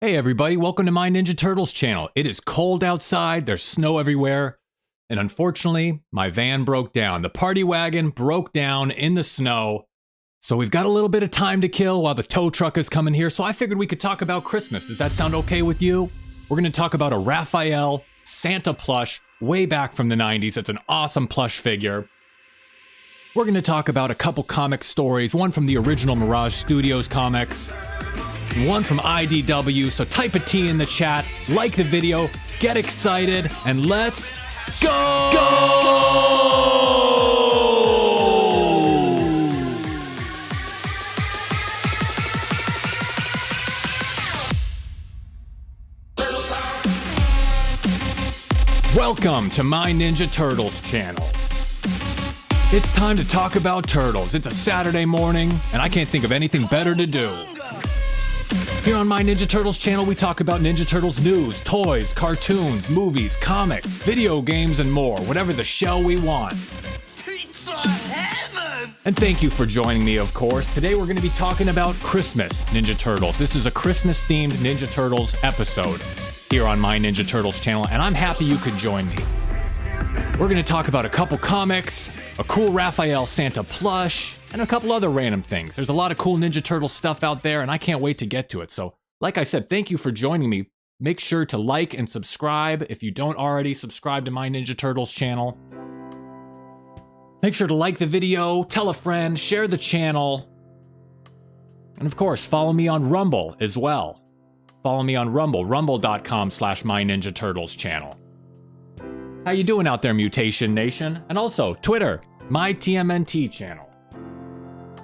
Hey everybody, welcome to my Ninja Turtles channel. It is cold outside, there's snow everywhere, and unfortunately, my van broke down. The party wagon broke down in the snow, so we've got a little bit of time to kill while the tow truck is coming here, so I figured we could talk about Christmas. Does that sound okay with you? We're going to talk about a Raphael Santa plush way back from the 90s. It's an awesome plush figure. We're going to talk about a couple comic stories, one from the original Mirage Studios comics, one from IDW, so type a T in the chat, like the video, get excited, and let's go! Welcome to my Ninja Turtles channel. It's time to talk about turtles. It's a Saturday morning, and I can't think of anything better to do. Here on my Ninja Turtles channel, we talk about Ninja Turtles news, toys, cartoons, movies, comics, video games, and more. Whatever the shell we want. Pizza heaven! And thank you for joining me, of course. Today we're going to be talking about Christmas Ninja Turtles. This is a Christmas-themed Ninja Turtles episode here on my Ninja Turtles channel, and I'm happy you could join me. We're going to talk about a couple comics, a cool Raphael Santa plush, and a couple other random things. There's a lot of cool Ninja Turtle stuff out there, and I can't wait to get to it. So, like I said, thank you for joining me. Make sure to like and subscribe if you don't already subscribe to my Ninja Turtles channel. Make sure to like the video, tell a friend, share the channel, and of course, follow me on Rumble as well. Follow me on Rumble, rumble.com/myninjaturtles channel. How you doing out there, Mutation Nation? And also, Twitter, my TMNT channel.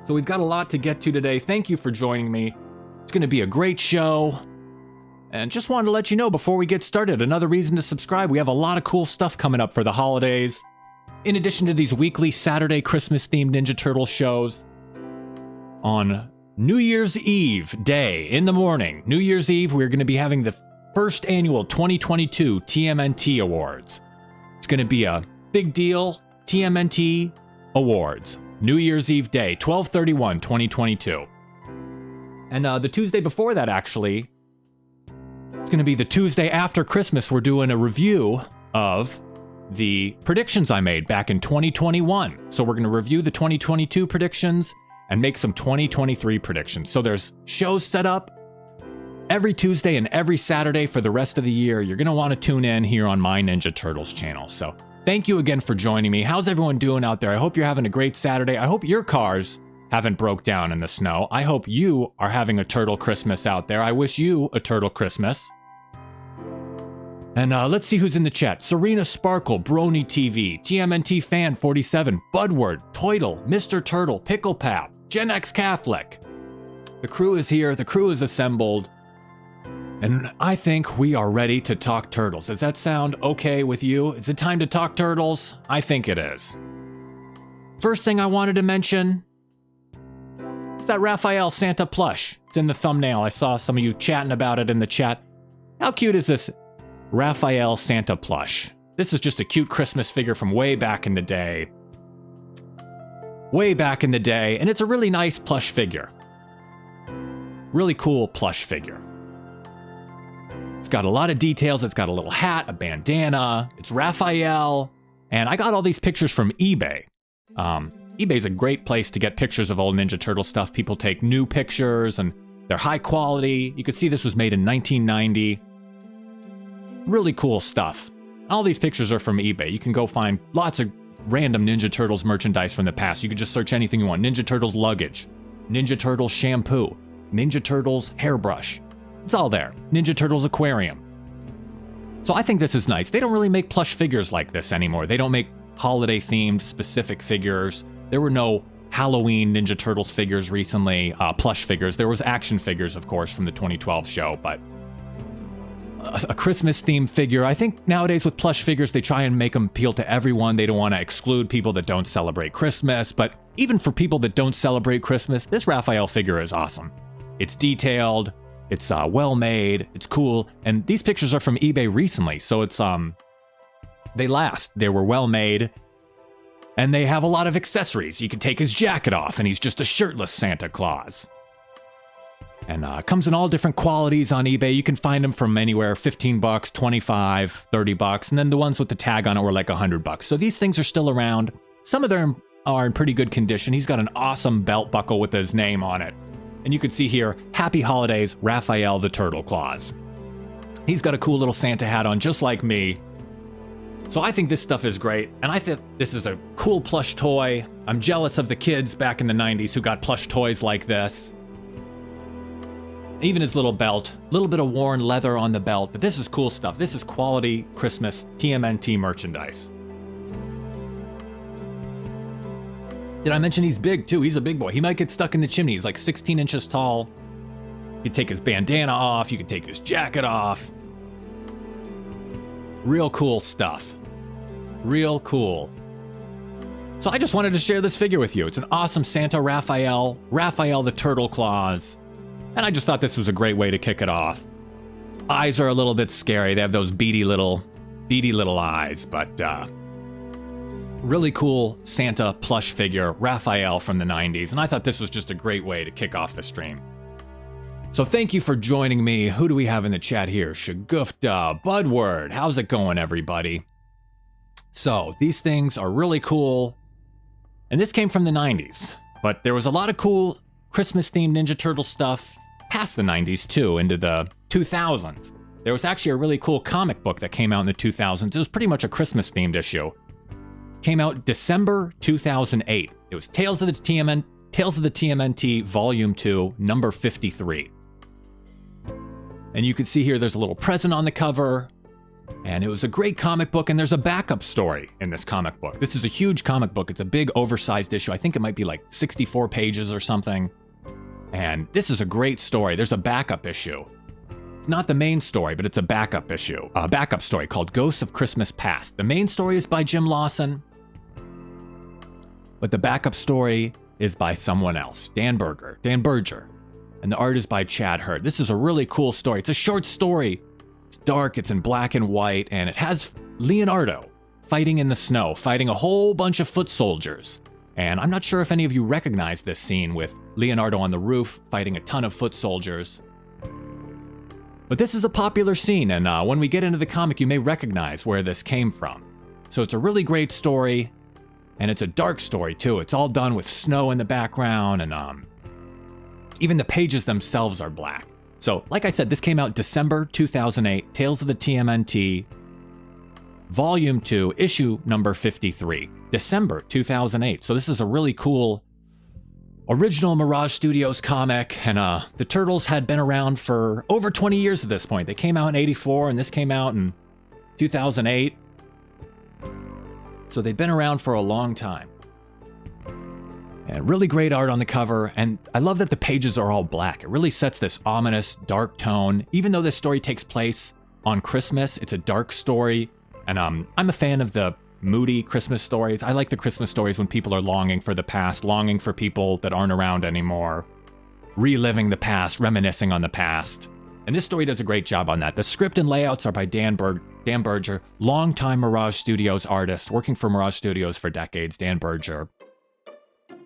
So we've got a lot to get to today. Thank you for joining me. It's going to be a great show. And just wanted to let you know before we get started, another reason to subscribe. We have a lot of cool stuff coming up for the holidays. In addition to these weekly Saturday Christmas-themed Ninja Turtle shows, on New Year's Eve day in the morning, New Year's Eve, we're going to be having the first annual 2022 TMNT Awards. It's going to be a big deal. TMNT Awards. New Year's Eve day, 12/31/2022. And the Tuesday before that, actually, it's going to be the Tuesday after Christmas. We're doing a review of the predictions I made back in 2021. So we're going to review the 2022 predictions and make some 2023 predictions. So there's shows set up every Tuesday and every Saturday for the rest of the year. You're going to want to tune in here on my Ninja Turtles channel. So thank you again for joining me. How's everyone doing out there? I hope you're having a great Saturday. I hope your cars haven't broke down in the snow. I hope you are having a turtle Christmas out there. I wish you a turtle Christmas. And let's see who's in the chat. Serena Sparkle, Brony TV, TMNT Fan 47, Budward, Toidle, Mr. Turtle, Pickle Pap, Gen X Catholic. The crew is here. The crew is assembled. And I think we are ready to talk turtles. Does that sound okay with you? Is it time to talk turtles? I think it is. First thing I wanted to mention is that Raphael Santa plush. It's in the thumbnail. I saw some of you chatting about it in the chat. How cute is this Raphael Santa plush? This is just a cute Christmas figure from way back in the day. Way back in the day, and it's a really nice plush figure. Really cool plush figure. It's got a lot of details. It's got a little hat, a bandana. It's Raphael. And I got all these pictures from eBay. eBay's a great place to get pictures of old Ninja Turtle stuff. People take new pictures and they're high quality. You can see this was made in 1990. Really cool stuff. All these pictures are from eBay. You can go find lots of random Ninja Turtles merchandise from the past. You can just search anything you want. Ninja Turtles luggage, Ninja Turtles shampoo, Ninja Turtles hairbrush. It's all there. Ninja Turtles aquarium. So I think this is nice. They don't really make plush figures like this anymore. They don't make holiday-themed specific figures. There were no Halloween Ninja Turtles figures recently, plush figures. There was action figures, of course, from the 2012 show, but a Christmas-themed figure. I think nowadays with plush figures, they try and make them appeal to everyone. They don't want to exclude people that don't celebrate Christmas, but even for people that don't celebrate Christmas, this Raphael figure is awesome. It's detailed. It's well made, it's cool, and these pictures are from eBay recently, so it's they last. They were well made, and they have a lot of accessories. You can take his jacket off, and he's just a shirtless Santa Claus. And comes in all different qualities on eBay. You can find them from anywhere, 15 bucks, 25, 30 bucks. And then the ones with the tag on it were like 100 bucks. So these things are still around. Some of them are in pretty good condition. He's got an awesome belt buckle with his name on it. And you can see here, Happy Holidays, Raphael the Turtle Claus. He's got a cool little Santa hat on, just like me. So I think this stuff is great. And I think this is a cool plush toy. I'm jealous of the kids back in the 90s who got plush toys like this. Even his little belt, a little bit of worn leather on the belt, but this is cool stuff. This is quality Christmas TMNT merchandise. Did I mention he's big too? He's a big boy. He might get stuck in the chimney. He's like 16 inches tall. You could take his bandana off. You could take his jacket off. Real cool stuff. Real cool. So I just wanted to share this figure with you. It's an awesome Santa Raphael, Raphael the Turtle Claus. And I just thought this was a great way to kick it off. Eyes are a little bit scary. They have those beady little eyes, but really cool Santa plush figure, Raphael from the 90s. And I thought this was just a great way to kick off the stream. So thank you for joining me. Who do we have in the chat here? Shagufta, Budward. How's it going, everybody? So these things are really cool. And this came from the 90s. But there was a lot of cool Christmas-themed Ninja Turtle stuff past the 90s, too, into the 2000s. There was actually a really cool comic book that came out in the 2000s. It was pretty much a Christmas-themed issue. Came out December 2008. It was Tales of the TMNT Volume 2, number 53. And you can see here there's a little present on the cover. And it was a great comic book, and there's a backup story in this comic book. This is a huge comic book. It's a big, oversized issue. I think it might be like 64 pages or something. And this is a great story. There's a backup issue. It's not the main story, but it's a backup issue. A backup story called Ghosts of Christmas Past. The main story is by Jim Lawson, but the backup story is by someone else, Dan Berger. And the art is by Chad Hurd. This is a really cool story. It's a short story. It's dark, it's in black and white, and it has Leonardo fighting in the snow, fighting a whole bunch of foot soldiers. And I'm not sure if any of you recognize this scene with Leonardo on the roof fighting a ton of foot soldiers. But this is a popular scene, and when we get into the comic, you may recognize where this came from. So it's a really great story, and it's a dark story too. It's all done with snow in the background, and even the pages themselves are black. So, like I said, this came out December 2008, Tales of the TMNT, Volume 2, issue number 53, December 2008. So this is a really cool original Mirage Studios comic, and the Turtles had been around for over 20 years at this point. They came out in '84, and this came out in 2008. So they'd been around for a long time. And really great art on the cover, and I love that the pages are all black. It really sets this ominous, dark tone. Even though this story takes place on Christmas, it's a dark story, and I'm a fan of the moody Christmas stories. I like the Christmas stories when people are longing for the past, longing for people that aren't around anymore, reliving the past, reminiscing on the past. And this story does a great job on that. The script and layouts are by Dan Berger, longtime Mirage Studios artist, working for Mirage Studios for decades, Dan Berger.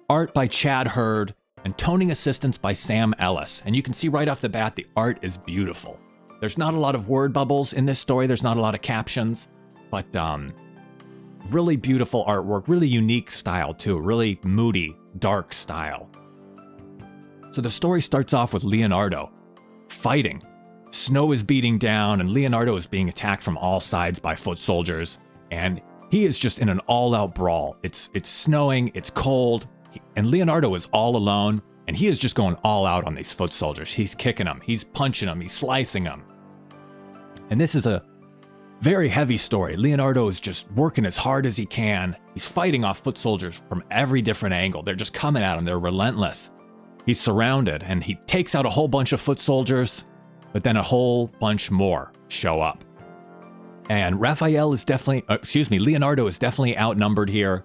Art by Chad Hurd, and toning assistance by Sam Ellis. And you can see right off the bat, the art is beautiful. There's not a lot of word bubbles in this story. There's not a lot of captions, but really beautiful artwork, really unique style too, really moody, dark style. So the story starts off with Leonardo fighting. Snow is beating down, and Leonardo is being attacked from all sides by foot soldiers, and he is just in an all-out brawl. It's snowing, it's cold, and Leonardo is all alone, and he is just going all out on these foot soldiers. He's kicking them, he's punching them, he's slicing them. And this is a very heavy story. Leonardo is just working as hard as he can. He's fighting off foot soldiers from every different angle. They're just coming at him. They're relentless. He's surrounded, and he takes out a whole bunch of foot soldiers, but then a whole bunch more show up. And Leonardo is definitely outnumbered here.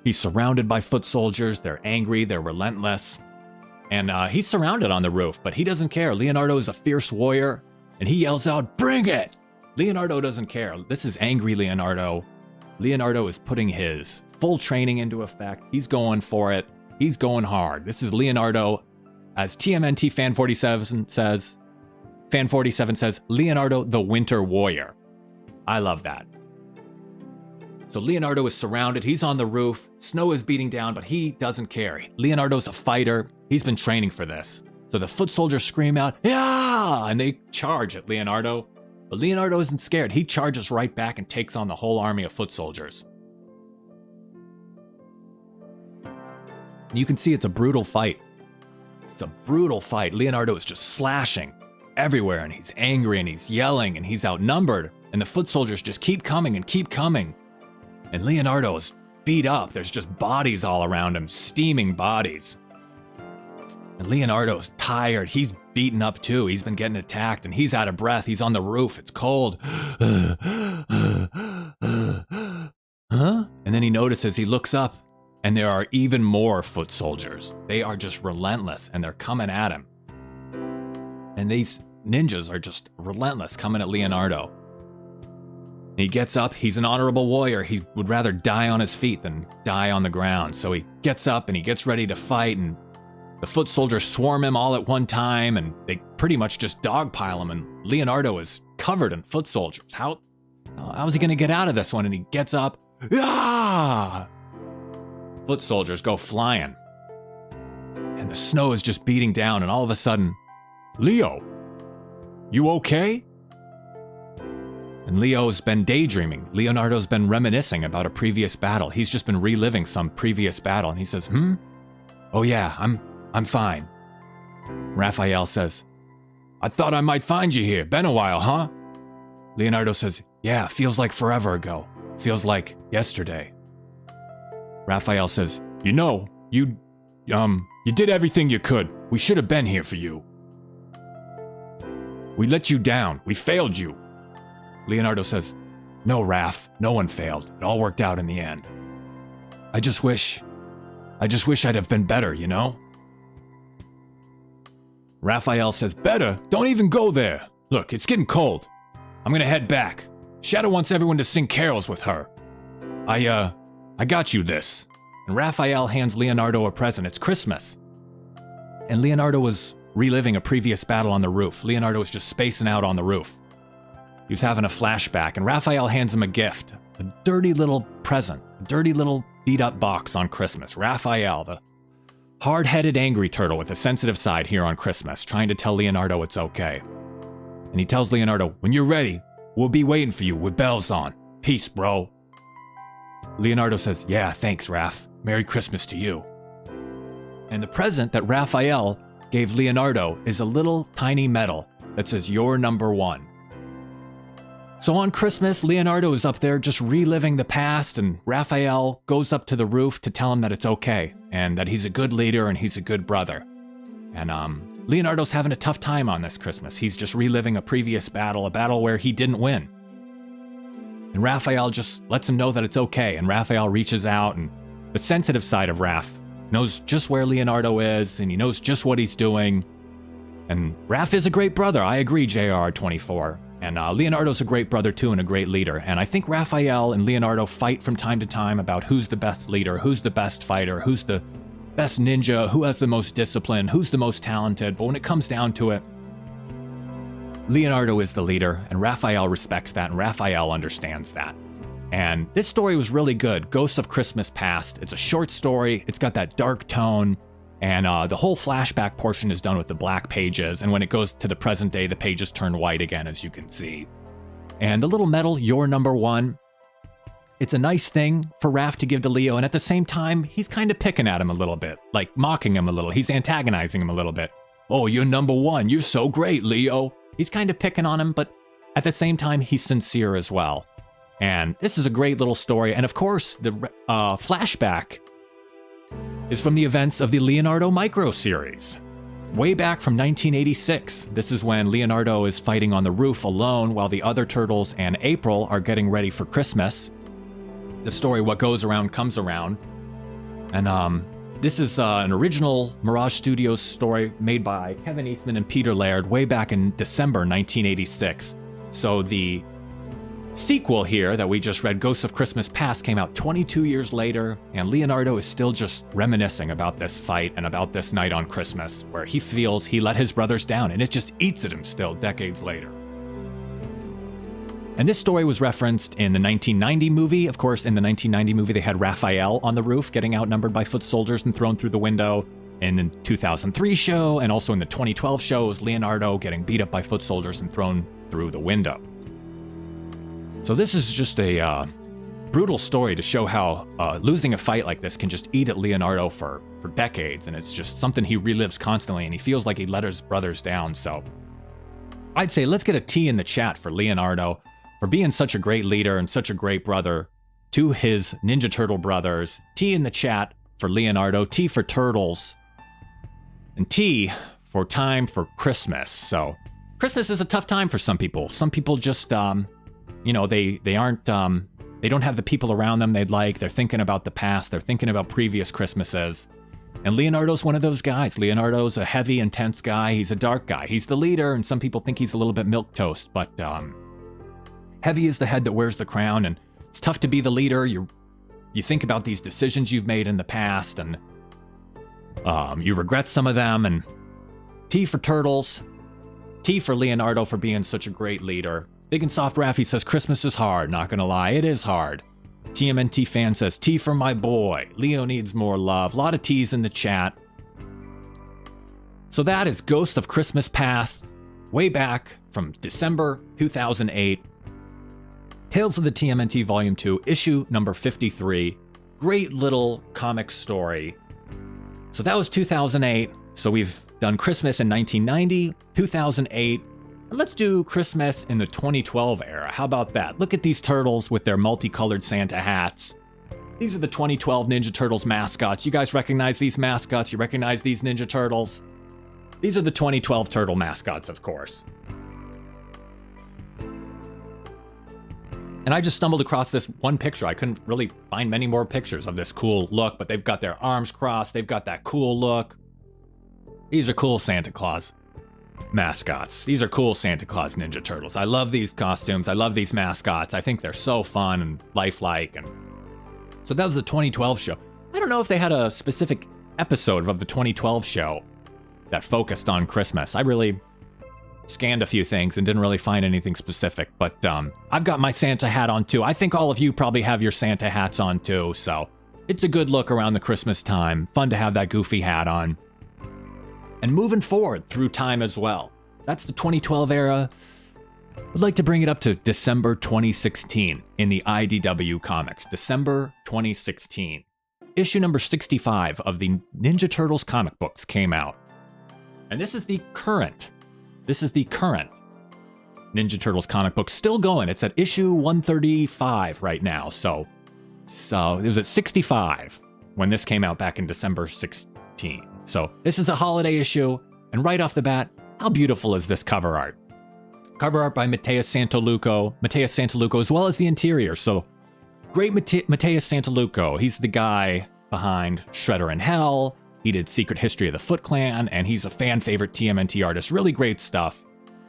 He's surrounded by foot soldiers. They're angry, they're relentless. And he's surrounded on the roof, but he doesn't care. Leonardo is a fierce warrior, and he yells out, "Bring it!" Leonardo doesn't care. This is angry Leonardo. Leonardo is putting his full training into effect. He's going for it. He's going hard. This is Leonardo as TMNT Fan 47 says, Leonardo the Winter Warrior. I love that. So Leonardo is surrounded. He's on the roof. Snow is beating down, but he doesn't care. Leonardo's a fighter. He's been training for this. So the foot soldiers scream out, yeah! And they charge at Leonardo. But Leonardo isn't scared. He charges right back and takes on the whole army of foot soldiers. And you can see it's a brutal fight. It's a brutal fight. Leonardo is just slashing everywhere, and he's angry, and he's yelling, and he's outnumbered. And the foot soldiers just keep coming and keep coming. And Leonardo is beat up. There's just bodies all around him, steaming bodies. And Leonardo's tired. He's beaten up too. He's been getting attacked, and he's out of breath. He's on the roof. It's cold. Huh? And then he notices, he looks up, and there are even more foot soldiers. They are just relentless, and they're coming at him. And these ninjas are just relentless, coming at Leonardo. He gets up. He's an honorable warrior. He would rather die on his feet than die on the ground. So he gets up and he gets ready to fight, and the foot soldiers swarm him all at one time, and they pretty much just dogpile him, and Leonardo is covered in foot soldiers. How is he going to get out of this one? And he gets up. Ah! Foot soldiers go flying. And the snow is just beating down, and all of a sudden, Leo, you okay? And Leo's been daydreaming. Leonardo's been reminiscing about a previous battle. He's just been reliving some previous battle, and he says, Oh yeah, I'm fine. Raphael says, I thought I might find you here. Been a while, huh? Leonardo says, yeah, feels like forever ago. Feels like yesterday. Raphael says, you did everything you could. We should have been here for you. We let you down. We failed you. Leonardo says, no, Raph, no one failed. It all worked out in the end. I just wish I'd have been better, you know? Raphael says, better? Don't even go there. Look, it's getting cold. I'm gonna head back. Shadow wants everyone to sing carols with her. I got you this. And Raphael hands Leonardo a present. It's Christmas. And Leonardo was reliving a previous battle on the roof. Leonardo was just spacing out on the roof. He was having a flashback, and Raphael hands him a gift. A dirty little present. A dirty little beat-up box on Christmas. Raphael, the hard-headed angry turtle with a sensitive side here on Christmas, trying to tell Leonardo it's okay. And he tells Leonardo, when you're ready, we'll be waiting for you with bells on. Peace, bro. Leonardo says, yeah, thanks, Raph. Merry Christmas to you. And the present that Raphael gave Leonardo is a little tiny medal that says, you're number one. So on Christmas, Leonardo is up there just reliving the past, and Raphael goes up to the roof to tell him that it's okay, and that he's a good leader and he's a good brother. And Leonardo's having a tough time on this Christmas. He's just reliving a previous battle, a battle where he didn't win. And Raphael just lets him know that it's okay, and Raphael reaches out, and the sensitive side of Raph knows just where Leonardo is, and he knows just what he's doing. And Raph is a great brother, I agree, JR24. And Leonardo's a great brother too, and a great leader. And I think Raphael and Leonardo fight from time to time about who's the best leader, who's the best fighter, who's the best ninja, who has the most discipline, who's the most talented. But when it comes down to it, Leonardo is the leader, and Raphael respects that, and Raphael understands that. And this story was really good. Ghosts of Christmas Past. It's a short story. It's got that dark tone. And the whole flashback portion is done with the black pages. And when it goes to the present day, the pages turn white again, as you can see. And the little medal, you're number one. It's a nice thing for Raph to give to Leo. And at the same time, he's kind of picking at him a little bit, like mocking him a little. He's antagonizing him a little bit. Oh, you're number one. You're so great, Leo. He's kind of picking on him, but at the same time, he's sincere as well. And this is a great little story. And of course, the flashback is from the events of the Leonardo Micro series. Way back from 1986. This is when Leonardo is fighting on the roof alone while the other turtles and April are getting ready for Christmas. The story, what goes around comes around. And this is an original Mirage Studios story made by Kevin Eastman and Peter Laird way back in December 1986. So the sequel here that we just read, Ghosts of Christmas Past, came out 22 years later, and Leonardo is still just reminiscing about this fight and about this night on Christmas, where he feels he let his brothers down, and it just eats at him still decades later. And this story was referenced in the 1990 movie. Of course, in the 1990 movie, they had Raphael on the roof getting outnumbered by foot soldiers and thrown through the window. In the 2003 show, and also in the 2012 show, was Leonardo getting beat up by foot soldiers and thrown through the window. So this is just a brutal story to show how losing a fight like this can just eat at Leonardo for decades, and it's just something he relives constantly, and he feels like he let his brothers down. So I'd say let's get a T in the chat for Leonardo for being such a great leader and such a great brother to his Ninja Turtle brothers. T in the chat for Leonardo, T for Turtles, and T for time for Christmas. So Christmas is a tough time for some people. Some people just, you know, they aren't, they don't have the people around them they'd like. They're thinking about the past. They're thinking about previous Christmases. And Leonardo's one of those guys. Leonardo's a heavy, intense guy. He's a dark guy. He's the leader, and some people think he's a little bit milquetoast, but heavy is the head that wears the crown, and it's tough to be the leader. You think about these decisions you've made in the past, and you regret some of them. And T for Turtles, T for Leonardo for being such a great leader. Big and Soft Raffy says, Christmas is hard, not gonna lie, it is hard. TMNT fan says, T for my boy, Leo needs more love. A lot of T's in the chat. So that is Ghost of Christmas Past, way back from December 2008. Tales of the TMNT Volume 2, issue number 53. Great little comic story. So that was 2008. So we've done Christmas in 1990, 2008. And let's do Christmas in the 2012 era. How about that? Look at these turtles with their multicolored Santa hats. These are the 2012 Ninja Turtles mascots. You guys recognize these mascots? You recognize these Ninja Turtles? These are the 2012 turtle mascots, of course. And I just stumbled across this one picture. I couldn't really find many more pictures of this cool look, but they've got their arms crossed. They've got that cool look. These are cool Santa Claus mascots. These are cool Santa Claus Ninja Turtles. I love these costumes. I love these mascots. I think they're so fun and lifelike. And so that was the 2012 show. I don't know if they had a specific episode of the 2012 show that focused on Christmas. I really scanned a few things and didn't really find anything specific, but I've got my Santa hat on too. I think all of you probably have your Santa hats on too, so it's a good look around the Christmas time. Fun to have that goofy hat on. And moving forward through time as well. That's the 2012 era. I'd like to bring it up to December 2016 in the IDW comics. December 2016. Issue number 65 of the Ninja Turtles comic books came out. And this is the current Ninja Turtles comic book, still going. It's at issue 135 right now. So it was at 65 when this came out back in December 16. So this is a holiday issue, and right off the bat, how beautiful is this cover art? Cover art by Mateus Santaluco, as well as the interior. So great Mateus Santaluco. He's the guy behind Shredder in Hell. He did Secret History of the Foot Clan, and he's a fan favorite TMNT artist. Really great stuff.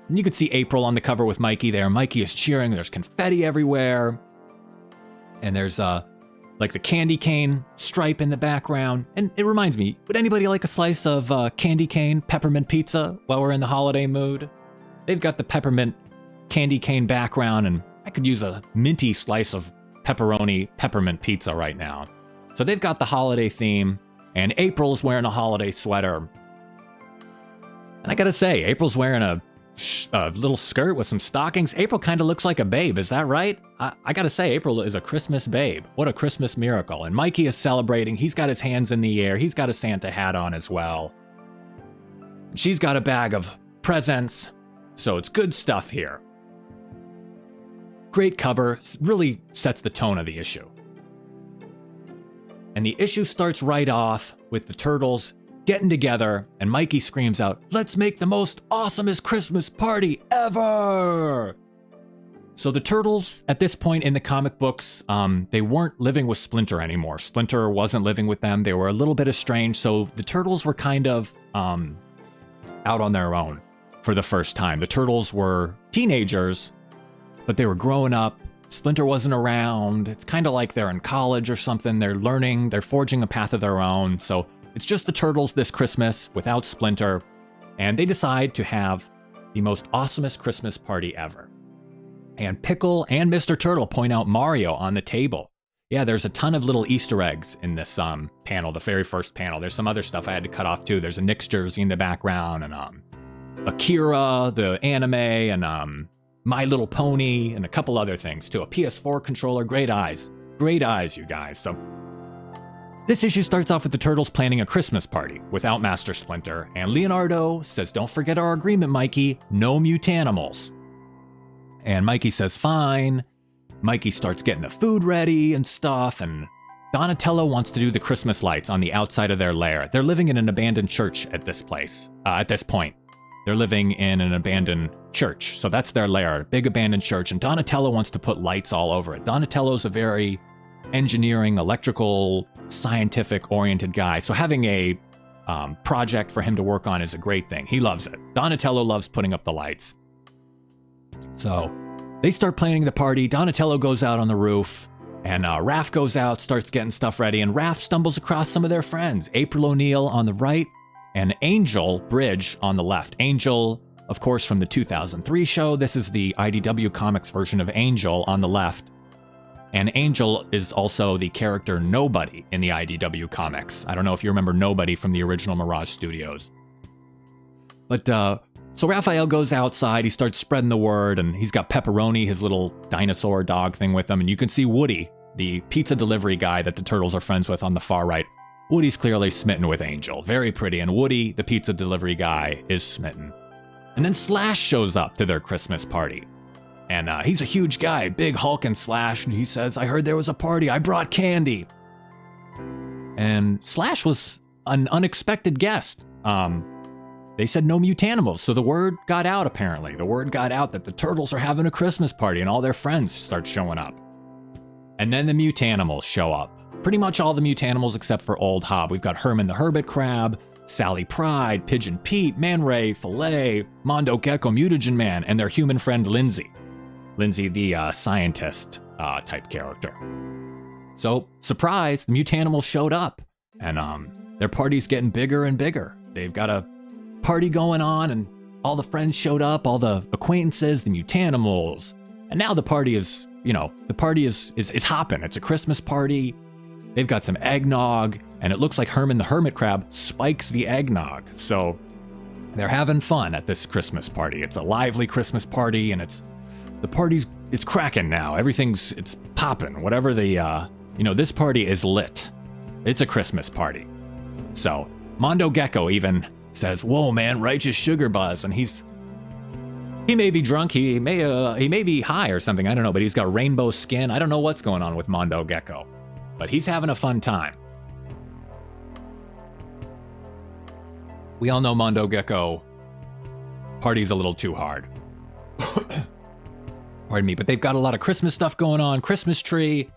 And you can see April on the cover with Mikey there. Mikey is cheering. There's confetti everywhere. And there's like the candy cane stripe in the background. And it reminds me, would anybody like a slice of candy cane peppermint pizza while we're in the holiday mood? They've got the peppermint candy cane background, and I could use a minty slice of pepperoni peppermint pizza right now. So they've got the holiday theme, and April's wearing a holiday sweater. And I gotta say, April's wearing a little skirt with some stockings. April kind of looks like a babe, is that right? I gotta say, April is a Christmas babe. What a Christmas miracle. And Mikey is celebrating. He's got his hands in the air. He's got a Santa hat on as well. She's got a bag of presents. So it's good stuff here. Great cover. Really sets the tone of the issue. And the issue starts right off with the Turtles getting together, and Mikey screams out, "Let's make the most awesomest Christmas party ever!" So the Turtles, at this point in the comic books, they weren't living with Splinter anymore. Splinter wasn't living with them. They were a little bit estranged, so the Turtles were kind of out on their own for the first time. The Turtles were teenagers, but they were growing up, Splinter wasn't around. It's kind of like they're in college or something. They're learning, they're forging a path of their own. So it's just the turtles this Christmas without Splinter. And they decide to have the most awesomest Christmas party ever. And Pickle and Mr. Turtle point out Mario on the table. Yeah, there's a ton of little Easter eggs in this panel, the very first panel. There's some other stuff I had to cut off too. There's a Knicks jersey in the background, and Akira, the anime, and My Little Pony, and a couple other things too. A PS4 controller, great eyes, you guys. So this issue starts off with the Turtles planning a Christmas party without Master Splinter, and Leonardo says, "Don't forget our agreement, Mikey, no mutanimals." And Mikey says, "Fine." Mikey starts getting the food ready and stuff, and Donatello wants to do the Christmas lights on the outside of their lair. They're living in an abandoned church at this point. They're living in an abandoned church, so that's their lair, big abandoned church, and Donatello wants to put lights all over it. Donatello's a very engineering, electrical, scientific-oriented guy, so having a project for him to work on is a great thing. He loves it. Donatello loves putting up the lights. So they start planning the party. Donatello goes out on the roof, and Raph goes out, starts getting stuff ready, and Raph stumbles across some of their friends. April O'Neil on the right, and Angel Bridge on the left. Angel, of course, from the 2003 show. This is the IDW Comics version of Angel on the left. And Angel is also the character Nobody in the IDW Comics. I don't know if you remember Nobody from the original Mirage Studios. But, so Raphael goes outside, he starts spreading the word, and he's got Pepperoni, his little dinosaur dog thing with him, and you can see Woody, the pizza delivery guy that the Turtles are friends with on the far right. Woody's clearly smitten with Angel. Very pretty, and Woody, the pizza delivery guy, is smitten. And then Slash shows up to their Christmas party. And he's a huge guy, big hulking Slash, and he says, "I heard there was a party, I brought candy." And Slash was an unexpected guest. They said no mutanimals, so the word got out apparently. The word got out that the Turtles are having a Christmas party, and all their friends start showing up. And then the mutanimals show up. Pretty much all the mutanimals except for Old Hob. We've got Herman the Hermit Crab, Sally Pride, Pigeon Pete, Man Ray, Filet, Mondo Gecko, Mutagen Man, and their human friend Lindsay. Lindsay, the scientist type character. So, surprise, the mutanimals showed up, and their party's getting bigger and bigger. They've got a party going on, and all the friends showed up, all the acquaintances, the mutanimals, and now the party is, is hopping. It's a Christmas party. They've got some eggnog, and it looks like Herman the Hermit Crab spikes the eggnog. So they're having fun at this Christmas party. It's a lively Christmas party, and it's cracking now. It's popping. Whatever this party is lit. It's a Christmas party. So Mondo Gecko even says, "Whoa, man, righteous sugar buzz," and he may be drunk, he may be high or something, I don't know, but he's got rainbow skin. I don't know what's going on with Mondo Gecko, but he's having a fun time. We all know Mondo Gecko parties a little too hard. Pardon me, but they've got a lot of Christmas stuff going on, Christmas tree.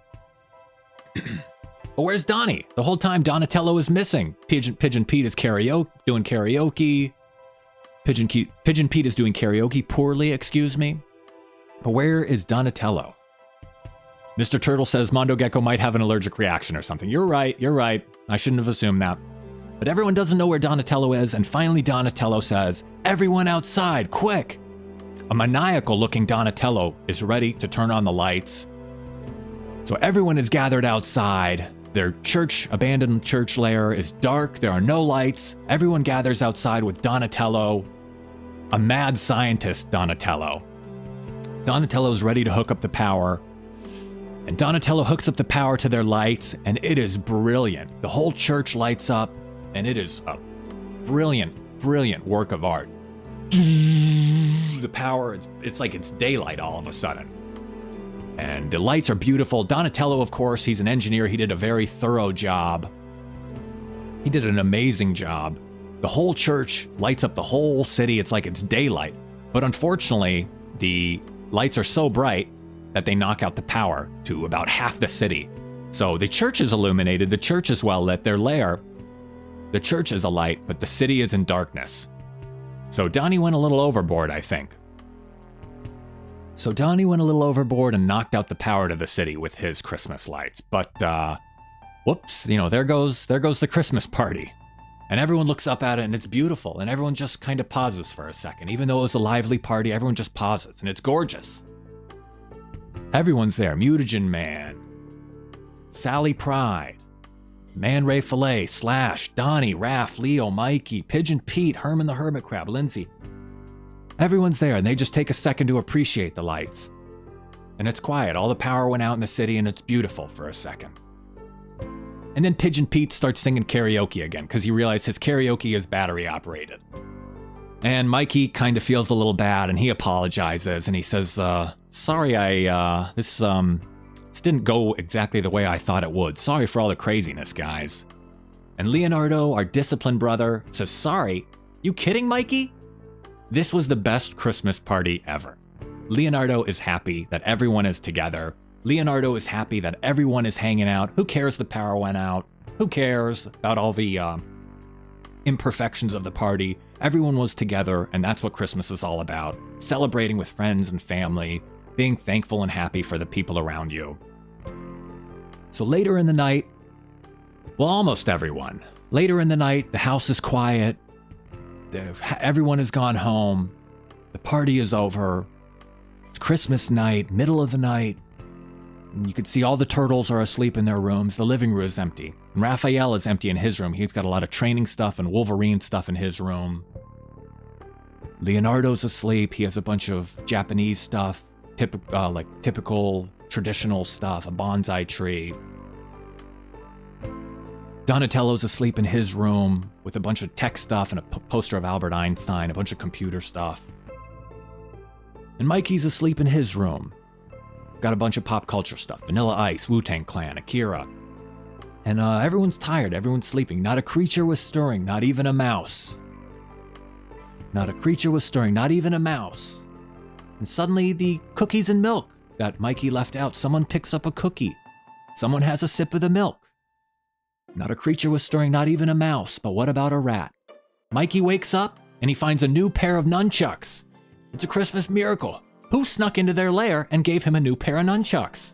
But where's Donnie? The whole time Donatello is missing. Pigeon Pete is doing karaoke. Pigeon Pete is doing karaoke poorly, excuse me. But where is Donatello? Mr. Turtle says Mondo Gecko might have an allergic reaction or something. You're right. I shouldn't have assumed that. But everyone doesn't know where Donatello is, and finally Donatello says, "Everyone outside, quick!" A maniacal-looking Donatello is ready to turn on the lights. So everyone is gathered outside. Their abandoned church lair is dark. There are no lights. Everyone gathers outside with Donatello, a mad scientist Donatello. Donatello's ready to hook up the power. And Donatello hooks up the power to their lights, and it is brilliant. The whole church lights up, and it is a brilliant, brilliant work of art. The power, it's like it's daylight all of a sudden. And the lights are beautiful. Donatello, of course, he's an engineer. He did a very thorough job. He did an amazing job. The whole church lights up the whole city. It's like it's daylight. But unfortunately, the lights are so bright that they knock out the power to about half the city. So the church is illuminated. The church is well lit. Their lair, the church is alight, but the city is in darkness. So Donnie went a little overboard, I think. So Donnie went a little overboard and knocked out the power to the city with his Christmas lights. But, whoops, there goes the Christmas party. And everyone looks up at it and it's beautiful. And everyone just kind of pauses for a second. Even though it was a lively party, everyone just pauses. And it's gorgeous. Everyone's there. Mutagen Man, Sally Pride, Man Ray Filet, Slash, Donnie, Raph, Leo, Mikey, Pigeon Pete, Herman the Hermit Crab, Lindsay. Everyone's there and they just take a second to appreciate the lights. And it's quiet. All the power went out in the city and it's beautiful for a second. And then Pigeon Pete starts singing karaoke again because he realized his karaoke is battery operated. And Mikey kind of feels a little bad and he apologizes and he says, sorry, this didn't go exactly the way I thought it would. Sorry for all the craziness, guys. And Leonardo, our disciplined brother, says, sorry? You kidding, Mikey? This was the best Christmas party ever. Leonardo is happy that everyone is together. Leonardo is happy that everyone is hanging out. Who cares the power went out? Who cares about all the imperfections of the party? Everyone was together, and that's what Christmas is all about. Celebrating with friends and family, being thankful and happy for the people around you. So later in the night, well, almost everyone. Later in the night, the house is quiet. Everyone has gone home. The party is over. It's Christmas night, middle of the night. And you can see all the turtles are asleep in their rooms. The living room is empty. And Raphael is empty in his room. He's got a lot of training stuff and Wolverine stuff in his room. Leonardo's asleep. He has a bunch of Japanese stuff, typical traditional stuff, a bonsai tree. Donatello's asleep in his room with a bunch of tech stuff and a poster of Albert Einstein, a bunch of computer stuff. And Mikey's asleep in his room. Got a bunch of pop culture stuff, Vanilla Ice, Wu-Tang Clan, Akira. And everyone's tired, everyone's sleeping. Not a creature was stirring, not even a mouse. Not a creature was stirring, not even a mouse. And suddenly the cookies and milk that Mikey left out, someone picks up a cookie. Someone has a sip of the milk. Not a creature was stirring, not even a mouse, but what about a rat? Mikey wakes up and he finds a new pair of nunchucks. It's a Christmas miracle. Who snuck into their lair and gave him a new pair of nunchucks?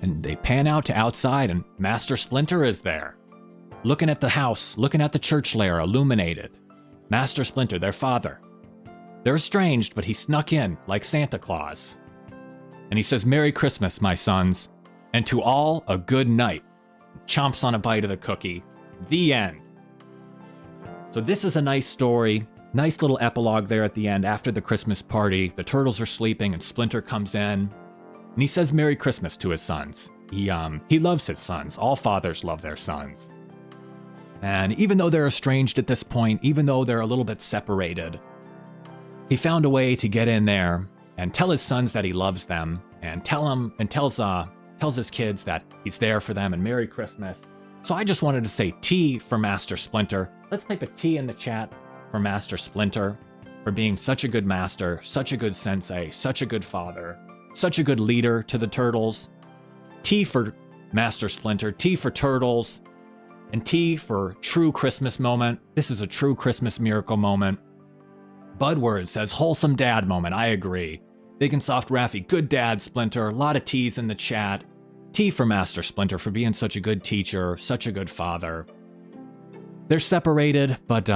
And they pan out to outside and Master Splinter is there. Looking at the house, looking at the church lair illuminated. Master Splinter, their father. They're estranged, but he snuck in like Santa Claus. And he says, Merry Christmas, my sons. And to all, a good night. Chomps on a bite of the cookie. The end. So this is a nice story. Nice little epilogue there at the end after the Christmas party. The turtles are sleeping and Splinter comes in. And he says Merry Christmas to his sons. He loves his sons. All fathers love their sons. And even though they're estranged at this point, even though they're a little bit separated, he found a way to get in there and tell his sons that he loves them and tells his kids that he's there for them and Merry Christmas. So I just wanted to say T for Master Splinter. Let's type a T in the chat for Master Splinter, for being such a good master, such a good sensei, such a good father, such a good leader to the turtles. T for Master Splinter, T for turtles, and T for true Christmas moment. This is a true Christmas miracle moment. Budward says wholesome dad moment. I agree. Big and Soft Raffy, good dad, Splinter. A lot of T's in the chat. T for Master Splinter for being such a good teacher, such a good father. They're separated, but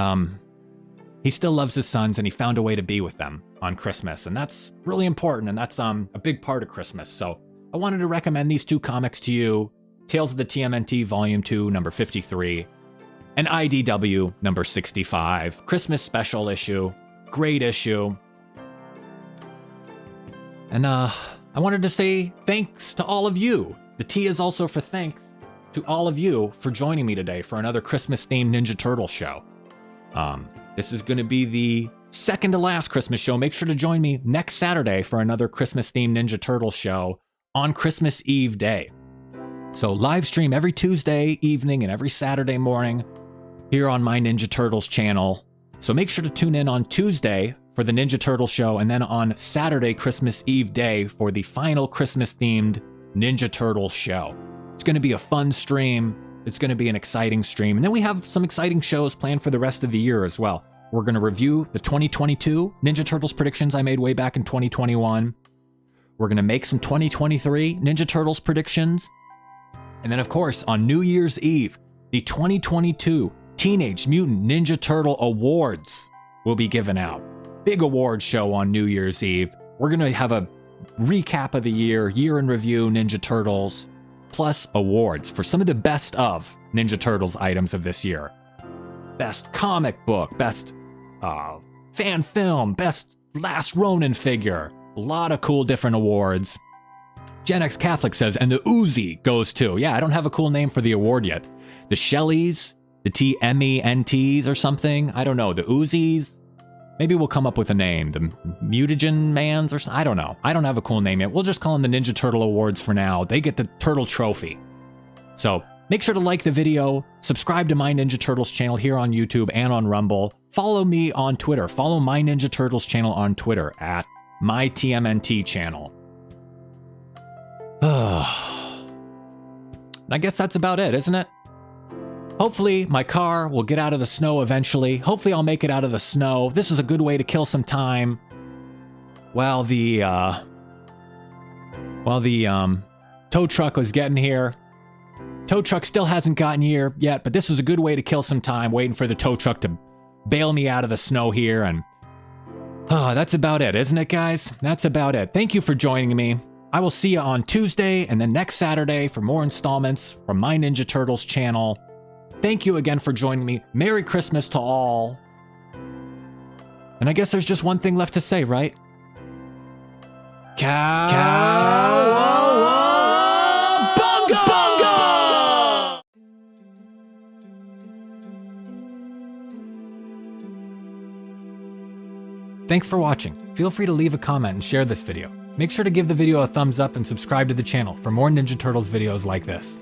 he still loves his sons and he found a way to be with them on Christmas. And that's really important, and that's a big part of Christmas. So I wanted to recommend these two comics to you. Tales of the TMNT Volume 2, number 53, and IDW number 65. Christmas special issue. Great issue. And I wanted to say thanks to all of you. The T is also for thanks to all of you for joining me today for another Christmas-themed Ninja Turtle show. This is going to be the second to last Christmas show. Make sure to join me next Saturday for another Christmas-themed Ninja Turtle show on Christmas Eve day. So live stream every Tuesday evening and every Saturday morning here on my Ninja Turtles channel. So make sure to tune in on Tuesday for the Ninja Turtle show, and then on Saturday, Christmas Eve day, for the final Christmas-themed Ninja Turtle show. It's going to be a fun stream. It's going to be an exciting stream. And then we have some exciting shows planned for the rest of the year as well. we're going to review the 2022 Ninja Turtles predictions I made way back in 2021. We're going to make some 2023 Ninja Turtles predictions. And then, of course, on New Year's Eve, the 2022 Teenage Mutant Ninja Turtle Awards will be given out. Big awards show on New Year's Eve. We're going to have a recap of the year in review Ninja Turtles, plus awards for some of the best of Ninja Turtles items of this year. Best comic book, best fan film, best Last Ronin figure. A lot of cool different awards. Gen X Catholic says, and the Uzi goes to. Yeah, I don't have a cool name for the award yet. The Shelleys, the TMNTs or something. I don't know. The Uzis. Maybe we'll come up with a name. The Mutagen Mans or something. I don't know. I don't have a cool name yet. We'll just call them the Ninja Turtle Awards for now. They get the Turtle Trophy. So make sure to like the video, subscribe to My Ninja Turtles channel here on YouTube and on Rumble. Follow me on Twitter. Follow My Ninja Turtles channel on Twitter at My TMNT channel. I guess that's about it, isn't it? Hopefully my car will get out of the snow eventually. Hopefully I'll make it out of the snow. This is a good way to kill some time while the tow truck was getting here. Tow truck still hasn't gotten here yet, but this was a good way to kill some time waiting for the tow truck to bail me out of the snow here. And that's about it, isn't it, guys? That's about it. Thank you for joining me. I will see you on Tuesday and then next Saturday for more installments from My Ninja Turtles channel. Thank you again for joining me. Merry Christmas to all. And I guess there's just one thing left to say, right? Cowabunga! Thanks for watching. Feel free to leave a comment and share this video. Make sure to give the video a thumbs up and subscribe to the channel for more Ninja Turtles videos like this.